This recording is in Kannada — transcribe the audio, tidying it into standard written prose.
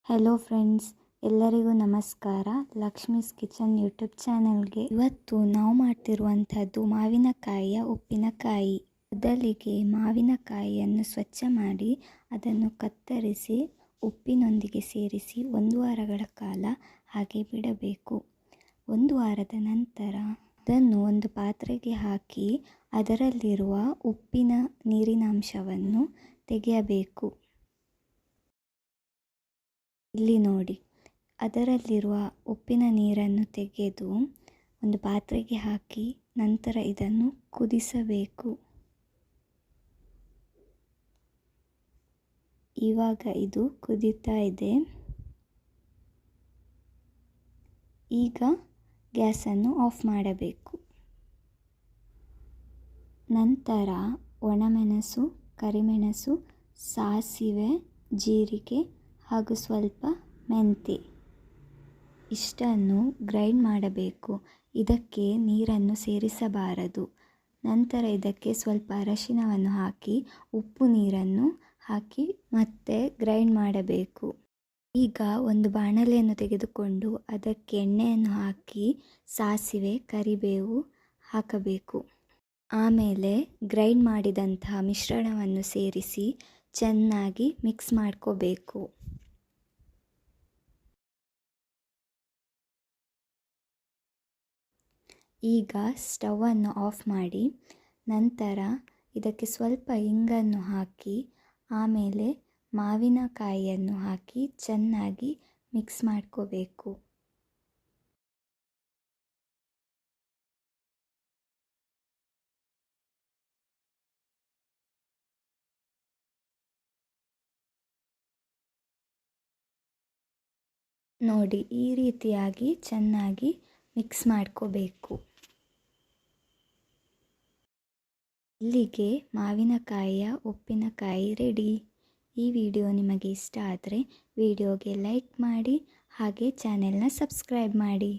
ಹೆಲೋ ಫ್ರೆಂಡ್ಸ್, ಎಲ್ಲರಿಗೂ ನಮಸ್ಕಾರ. ಲಕ್ಷ್ಮೀಸ್ ಕಿಚನ್ ಯೂಟ್ಯೂಬ್ ಚಾನಲ್ಗೆ ಇವತ್ತು ನಾವು ಮಾಡ್ತಿರುವಂಥದ್ದು ಮಾವಿನಕಾಯಿಯ ಉಪ್ಪಿನಕಾಯಿ. ಮೊದಲಿಗೆ ಮಾವಿನಕಾಯಿಯನ್ನು ಸ್ವಚ್ಛ ಮಾಡಿ ಅದನ್ನು ಕತ್ತರಿಸಿ ಉಪ್ಪಿನೊಂದಿಗೆ ಸೇರಿಸಿ 1 ವಾರಗಳ ಕಾಲ ಹಾಗೆ ಬಿಡಬೇಕು. 1 ವಾರದ ನಂತರ ಅದನ್ನು ಒಂದು ಪಾತ್ರೆಗೆ ಹಾಕಿ ಅದರಲ್ಲಿರುವ ಉಪ್ಪಿನ ನೀರಿನಾಂಶವನ್ನು ತೆಗೆಯಬೇಕು. ಇಲ್ಲಿ ನೋಡಿ, ಅದರಲ್ಲಿರುವ ಉಪ್ಪಿನ ನೀರನ್ನು ತೆಗೆದು ಒಂದು ಪಾತ್ರೆಗೆ ಹಾಕಿ ನಂತರ ಇದನ್ನು ಕುದಿಸಬೇಕು. ಇವಾಗ ಇದು ಕುದೀತಾ ಇದೆ. ಈಗ ಗ್ಯಾಸನ್ನು ಆಫ್ ಮಾಡಬೇಕು. ನಂತರ ಒಣಮೆಣಸು, ಕರಿಮೆಣಸು, ಸಾಸಿವೆ, ಜೀರಿಗೆ ಹಾಗೂ ಸ್ವಲ್ಪ ಮೆಂತೆ ಇಷ್ಟನ್ನು ಗ್ರೈಂಡ್ ಮಾಡಬೇಕು. ಇದಕ್ಕೆ ನೀರನ್ನು ಸೇರಿಸಬಾರದು. ನಂತರ ಇದಕ್ಕೆ ಸ್ವಲ್ಪ ಅರಶಿನವನ್ನು ಹಾಕಿ ಉಪ್ಪು ನೀರನ್ನು ಹಾಕಿ ಮತ್ತೆ ಗ್ರೈಂಡ್ ಮಾಡಬೇಕು. ಈಗ ಒಂದು ಬಾಣಲೆಯನ್ನು ತೆಗೆದುಕೊಂಡು ಅದಕ್ಕೆ ಎಣ್ಣೆಯನ್ನು ಹಾಕಿ ಸಾಸಿವೆ, ಕರಿಬೇವು ಹಾಕಬೇಕು. ಆಮೇಲೆ ಗ್ರೈಂಡ್ ಮಾಡಿದಂತಹ ಮಿಶ್ರಣವನ್ನು ಸೇರಿಸಿ ಚೆನ್ನಾಗಿ ಮಿಕ್ಸ್ ಮಾಡ್ಕೋಬೇಕು. ಈಗ ಸ್ಟವನ್ನು ಆಫ್ ಮಾಡಿ ನಂತರ ಇದಕ್ಕೆ ಸ್ವಲ್ಪ ಇಂಗನ್ನು ಹಾಕಿ ಆಮೇಲೆ ಮಾವಿನಕಾಯಿಯನ್ನು ಹಾಕಿ ಚೆನ್ನಾಗಿ ಮಿಕ್ಸ್ ಮಾಡ್ಕೋಬೇಕು. ನೋಡಿ, ಈ ರೀತಿಯಾಗಿ ಚೆನ್ನಾಗಿ ಮಿಕ್ಸ್ ಮಾಡ್ಕೋಬೇಕು. ಇಲ್ಲಿಗೆ ಮಾವಿನಕಾಯಿಯ ಉಪ್ಪಿನಕಾಯಿ ರೆಡಿ. ಈ ವಿಡಿಯೋ ನಿಮಗೆ ಇಷ್ಟ ಆದರೆ ವಿಡಿಯೋಗೆ ಲೈಕ್ ಮಾಡಿ ಹಾಗೆ ಚಾನೆಲ್ನ ಸಬ್ಸ್ಕ್ರೈಬ್ ಮಾಡಿ.